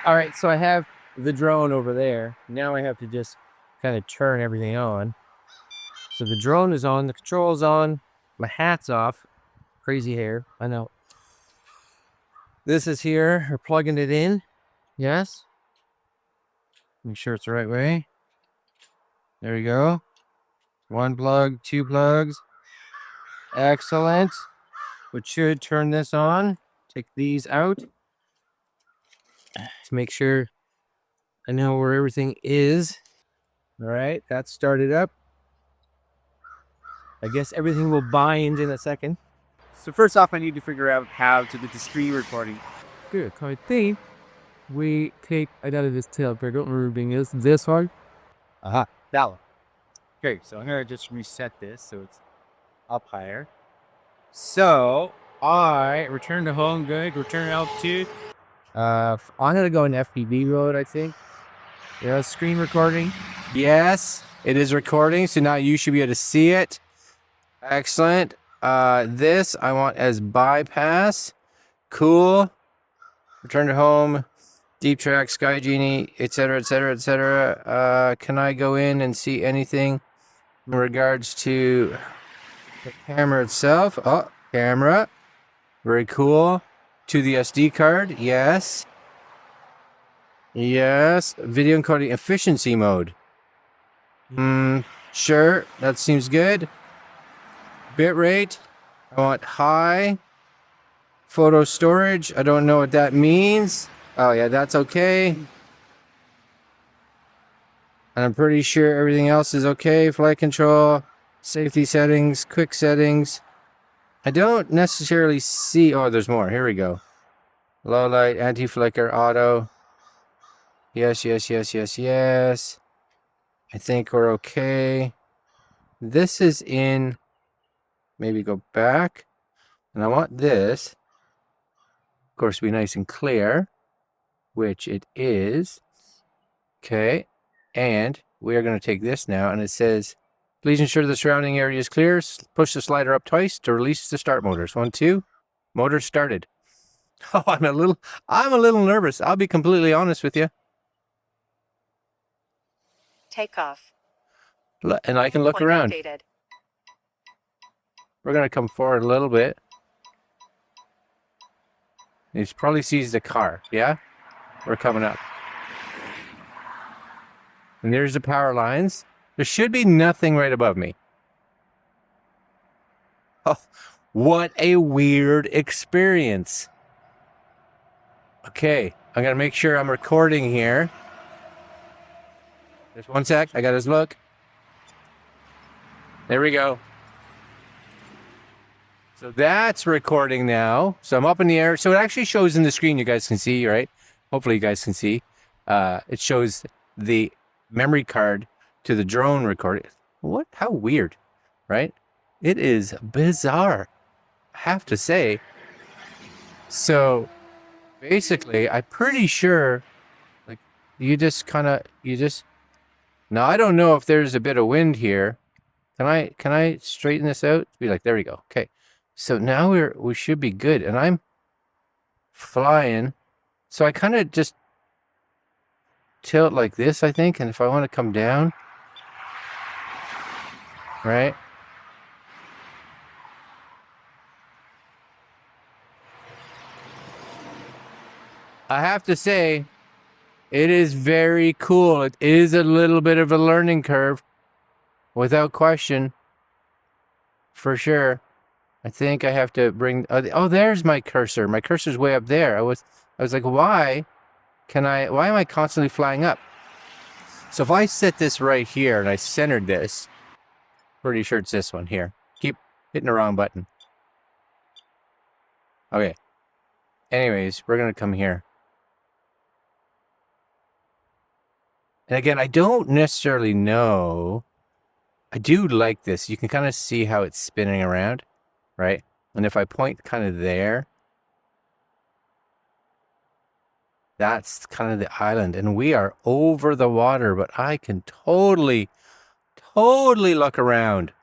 All right, so I have the drone over there. Now I have to just kind of turn everything on. So the drone is on, the control's on, my hat's off. Crazy hair, I know. This is here, we're plugging it in. Yes. Make sure it's the right way. There we go. 1 plug, 2 plugs. Excellent. We should turn this on. Take these out to make sure I know where everything is. All right, that's started up. I guess everything will bind in a second. So first off, I need to figure out how to do the screen recording. Good. I think we take it out of this tail, but I don't remember being this hard. Aha, that one. Okay, so I'm gonna just reset this so it's up higher. So I return to home, good. Return to altitude. I'm gonna go in FPV mode, I think. Yeah, screen recording. Yes, it is recording, so now you should be able to see it. Excellent. This I want as bypass. Cool. Return to home. Deep track, Sky Genie, etc., etc., etc. Can I go in and see anything in regards to the camera itself? Oh, camera. Very cool. To the SD card. Yes. Yes. Video encoding efficiency mode. Sure. That seems good. Bitrate. I want high. Photo storage. I don't know what that means. Oh yeah, that's okay. And I'm pretty sure everything else is okay. Flight control, safety settings, quick settings. I don't necessarily see... Oh, there's more. Here we go. Low light, anti-flicker, auto. Yes, yes, yes, yes, yes. I think we're okay. This is in... Maybe go back. And I want this, of course, to be nice and clear, which it is. Okay. And we are going to take this now, and it says, please ensure the surrounding area is clear. Push the slider up twice to release the start motors. 1, 2. Motor started. Oh, I'm a little nervous. I'll be completely honest with you. Takeoff. And I can look around. Updated. We're going to come forward a little bit. He probably sees the car. Yeah? We're coming up. And there's the power lines. There should be nothing right above me. Oh, what a weird experience. Okay, I'm going to make sure I'm recording here. Just 1 sec. I got his look. There we go. So that's recording now. So I'm up in the air. So it actually shows in the screen. You guys can see, right? Hopefully you guys can see. It shows the memory card to the drone recording. What? How weird, right? It is bizarre, I have to say. So basically, I'm pretty sure, like, now I don't know if there's a bit of wind here. Can I straighten this out? Be like, there we go. Okay. So now we should be good. And I'm flying. So I kind of just tilt like this, I think. And if I want to come down, right? I have to say, it is very cool. It is a little bit of a learning curve, without question, for sure. I think I have to bring... oh, there's my cursor. My cursor's way up there. I was like, why am I constantly flying up? So if I set this right here and I centered this, pretty sure it's this one here. Keep hitting the wrong button. Okay. Anyways, we're going to come here. And again, I don't necessarily know. I do like this. You can kind of see how it's spinning around, right? And if I point kind of there, that's kind of the island. And we are over the water, but I can totally look around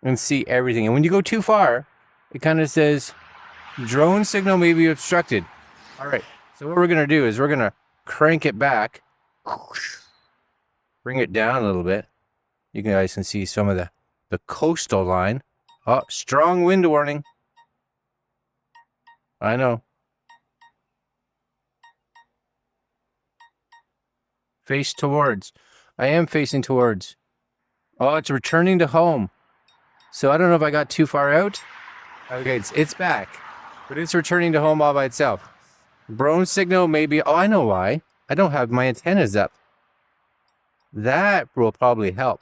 and see everything. And when you go too far, it kind of says, drone signal may be obstructed. All right. So what we're going to do is we're going to crank it back. Bring it down a little bit. You guys can see some of the coastal line. Oh, strong wind warning. I know. Face towards. I am facing towards. Oh, it's returning to home. So I don't know if I got too far out. Okay, it's back. But it's returning to home all by itself. Drone signal maybe. Oh, I know why. I don't have my antennas up. That will probably help.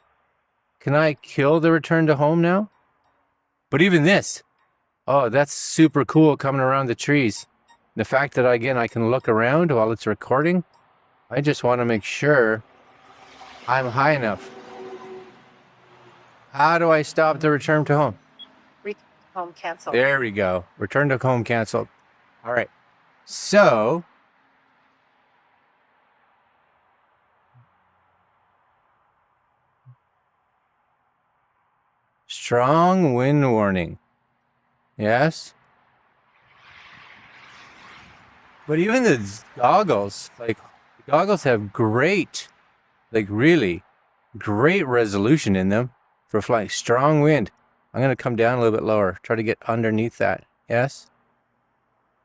Can I kill the return to home now? But even this. Oh, that's super cool coming around the trees. The fact that, again, I can look around while it's recording. I just want to make sure I'm high enough. How do I stop the return to home? Home cancel. There we go. Return to home canceled. All right. So, strong wind warning. Yes. But even the goggles, like, the goggles have great, like, really great resolution in them for flying strong wind. I'm going to come down a little bit lower, try to get underneath that. Yes.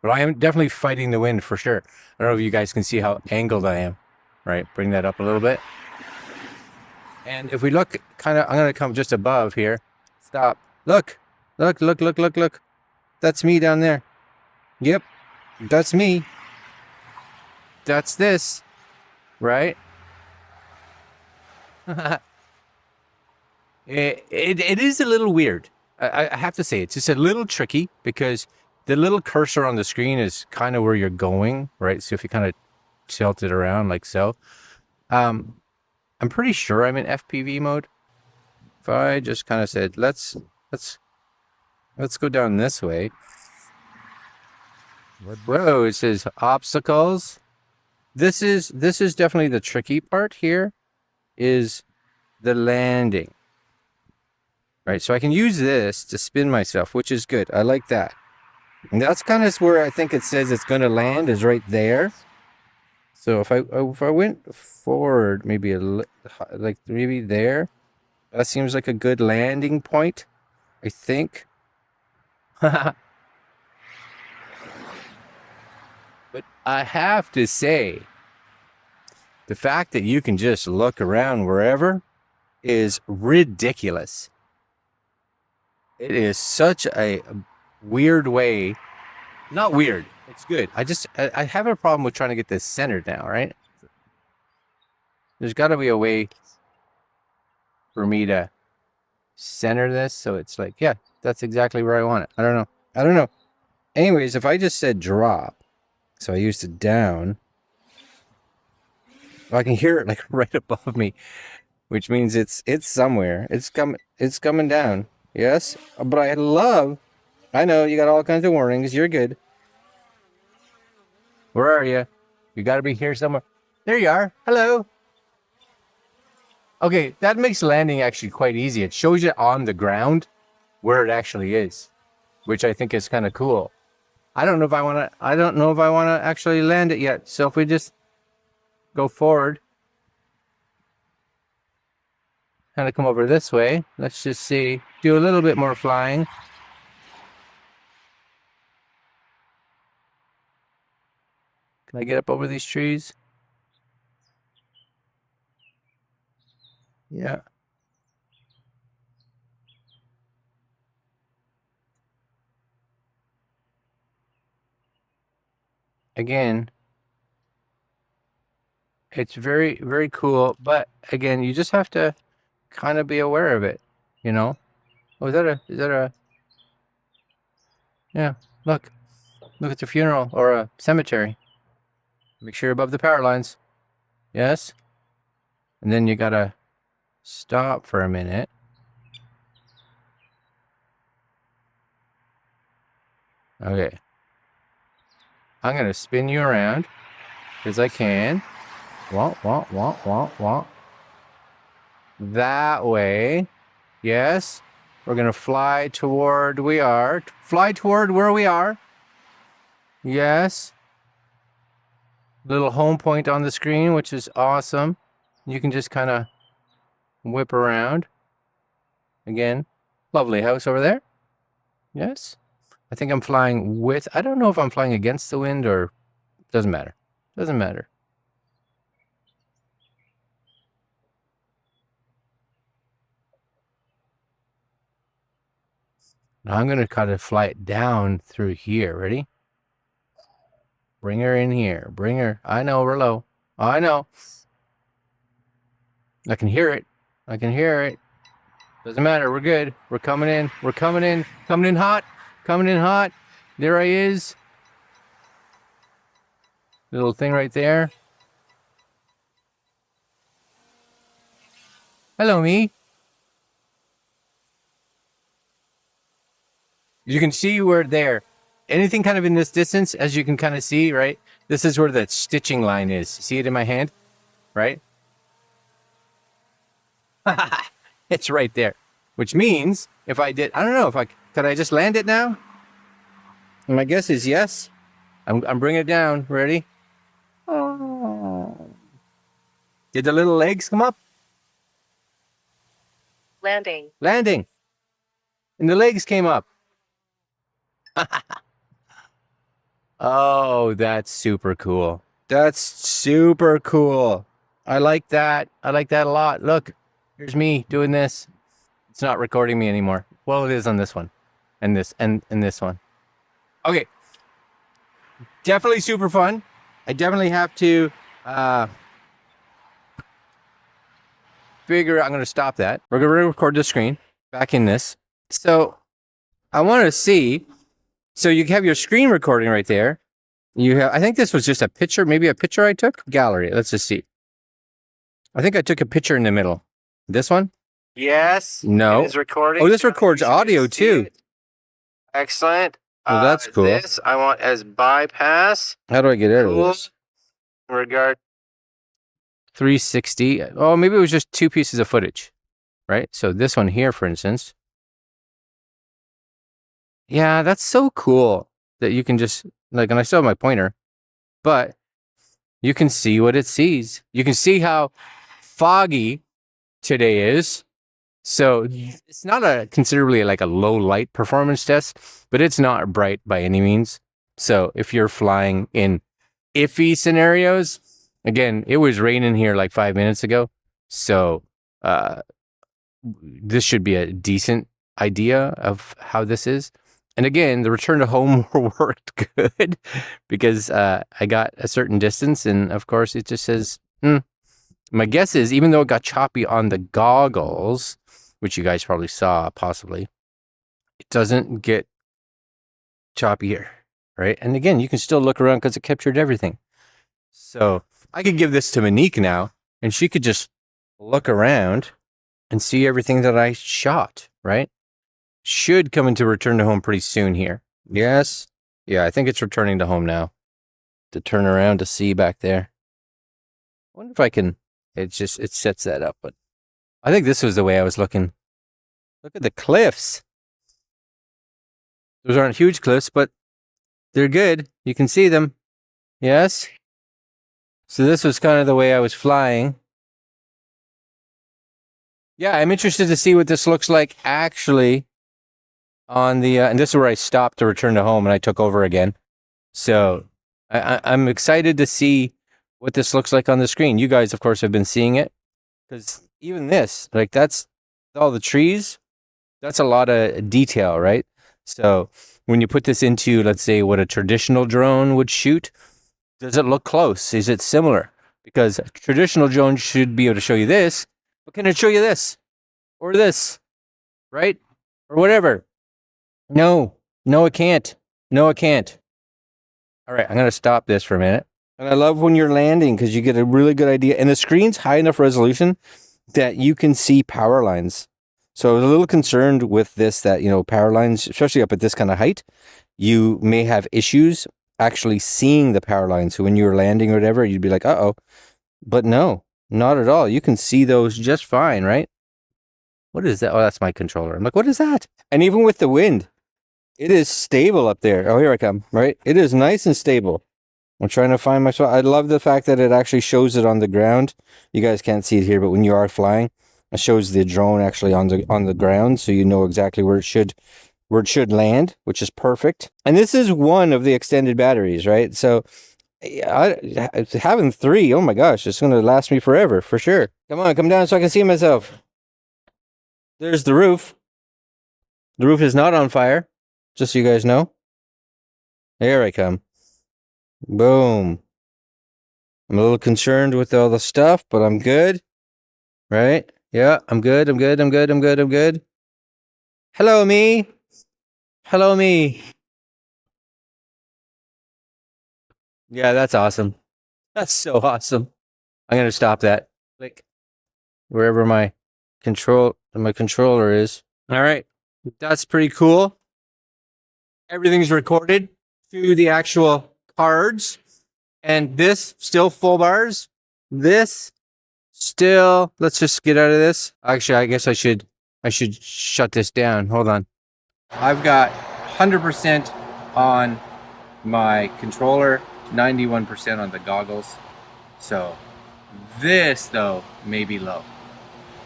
But I am definitely fighting the wind for sure. I don't know if you guys can see how angled I am. Right, bring that up a little bit. And if we look kind of, I'm going to come just above here. Stop. Look. Look, look, look, look, look. That's me down there. Yep. That's me. That's this. Right? It is a little weird. I have to say, it's just a little tricky because the little cursor on the screen is kind of where you're going, right? So if you kind of tilt it around like so, I'm pretty sure I'm in FPV mode. If I just kind of said, let's go down this way. Whoa, it says obstacles. This is definitely the tricky part here, is the landing. Right, so I can use this to spin myself, which is good. I like that. And that's kind of where I think it says it's going to land, is right there. So if I went forward, maybe like maybe there, that seems like a good landing point, I think. But I have to say, the fact that you can just look around wherever is ridiculous. It is such a weird way. Not weird. It's good. I have a problem with trying to get this centered now, right? There's got to be a way for me to center this so it's like, yeah, that's exactly where I want it. I don't know. Anyways, if I just said drop, so I used it down, well, I can hear it like right above me, which means it's somewhere. It's coming down. Yes, but I know you got all kinds of warnings. You're good. Where are you? You got to be here somewhere. There you are. Hello. Okay, that makes landing actually quite easy. It shows you on the ground where it actually is, which I think is kind of cool. I don't know if I want to actually land it yet. So if we just go forward, kind of come over this way. Let's just see. Do a little bit more flying. Can I get up over these trees? Yeah. Again, it's very, very cool. But again, you just have to kind of be aware of it, you know? Oh, is that a, yeah, look, it's a funeral or a cemetery. Make sure you're above the power lines. Yes. And then you gotta stop for a minute. Okay. I'm gonna spin you around because I can. Wah. That way. Yes. We're gonna fly toward where we are. Yes. Little home point on the screen, which is awesome. You can just kind of whip around. Again, lovely house over there. Yes. I think I'm flying with, I don't know if I'm flying against the wind or, doesn't matter. Doesn't matter. Now I'm going to kind of fly it down through here. Ready? Bring her in here. Bring her. I know we're low. I know. I can hear it. I can hear it. Doesn't matter. We're good. We're coming in. We're coming in. Coming in hot. Coming in hot. There I is. Little thing right there. Hello, me. You can see we're there. Anything kind of in this distance, as you can kind of see, right? This is where the stitching line is. See it in my hand? Right? It's right there. Which means, if I did, I don't know, could I just land it now? And my guess is yes. I'm bringing it down. Ready? Oh. Did the little legs come up? Landing. Landing. And the legs came up. Oh, that's super cool. That's super cool. I like that. I like that a lot. Look, here's me doing this. It's not recording me anymore. Well, it is on this one. And this and this one. Okay. Definitely super fun. I definitely have to figure out. I'm going to stop that. We're going to record the screen back in this. So I want to see. So you have your screen recording right there. You have, I think this was just a picture, maybe a picture I took. Gallery. Let's just see. I think I took a picture in the middle. This one? Yes. No. It is recording. Oh, this records audio too. Excellent. Well, that's cool. This I want as bypass. How do I get out of Cool. this? Regard. 360. Oh, maybe it was just 2 pieces of footage, right? So this one here, for instance. Yeah, that's so cool that you can just, like, and I still have my pointer, but you can see what it sees. You can see how foggy today is. So it's not a considerably like a low light performance test, but it's not bright by any means. So if you're flying in iffy scenarios, again, it was raining here like 5 minutes ago. So this should be a decent idea of how this is. And again, the return to home worked good because I got a certain distance. And of course, it just says, My guess is, even though it got choppy on the goggles, which you guys probably saw possibly, it doesn't get choppy here, right? And again, you can still look around because it captured everything. So I could give this to Monique now, and she could just look around and see everything that I shot, right? Should come into return to home pretty soon here. Yes. Yeah, I think it's returning to home now. To turn around to see back there. I wonder if I can, it sets that up, but I think this was the way I was looking. Look at the cliffs. Those aren't huge cliffs, but they're good. You can see them. Yes. So this was kind of the way I was flying. Yeah, I'm interested to see what this looks like actually on the, and this is where I stopped to return to home and I took over again. So I'm excited to see what this looks like on the screen. You guys, of course, have been seeing it because even this, like that's all the trees. That's a lot of detail, right? So when you put this into, let's say, what a traditional drone would shoot, does it look close? Is it similar? Because a traditional drone should be able to show you this, but can it show you this? Or this? Right? Or whatever. No, it can't. No, it can't. All right, I'm going to stop this for a minute. And I love when you're landing because you get a really good idea. And the screen's high enough resolution that you can see power lines. So I was a little concerned with this, that, power lines, especially up at this kind of height, you may have issues actually seeing the power lines. So when you're landing or whatever, you'd be like, uh-oh. But no, not at all. You can see those just fine, right? What is that? Oh, that's my controller. I'm like, what is that? And even with the wind, it is stable up there. Oh, here I come, right? It is nice and stable. I'm trying to find my spot. I love the fact that it actually shows it on the ground. You guys can't see it here, but when you are flying, it shows the drone actually on the ground, so you know exactly where it should land, which is perfect. And this is one of the extended batteries, right? So having 3, oh my gosh, it's going to last me forever, for sure. Come on, come down so I can see myself. There's the roof. The roof is not on fire, just so you guys know. Here I come. Boom. I'm a little concerned with all the stuff, but I'm good. Right? Yeah, I'm good. I'm good. I'm good. I'm good. I'm good. Hello, me. Hello, me. Yeah, that's awesome. That's so awesome. I'm going to stop that. Click wherever my controller is. All right. That's pretty cool. Everything's recorded to the actual cards. And this still full bars. This still, let's just get out of this. Actually, I guess I should shut this down. Hold on. I've got 100% on my controller, 91% on the goggles. So this though may be low.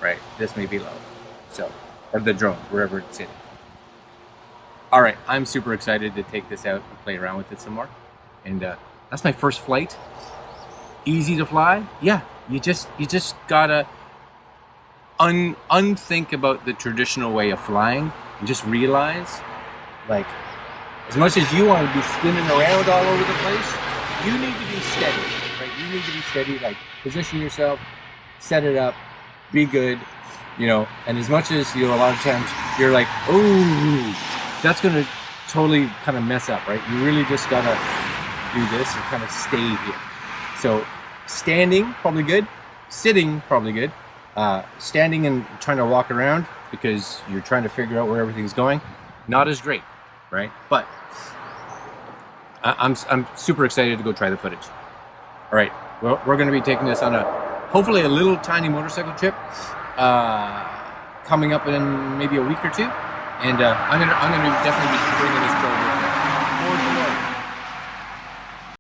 Right? This may be low. So, or the drone, wherever it's sitting. All right, I'm super excited to take this out and play around with it some more. And that's my first flight. Easy to fly. Yeah, you just gotta unthink about the traditional way of flying and just realize, like, as much as you want to be spinning around all over the place, you need to be steady, right? You need to be steady, like position yourself, set it up, be good, you know. And as much as, you know, a lot of times you're like, oh, that's going to totally kind of mess up, right? You really just got to do this and kind of stay here. So standing, probably good. Sitting, probably good. Standing and trying to walk around because you're trying to figure out where everything's going, not as great, right? But I'm super excited to go try the footage. All right, well, we're going to be taking this on hopefully a little tiny motorcycle trip coming up in maybe a week or two. And I'm gonna definitely be bringing this drone with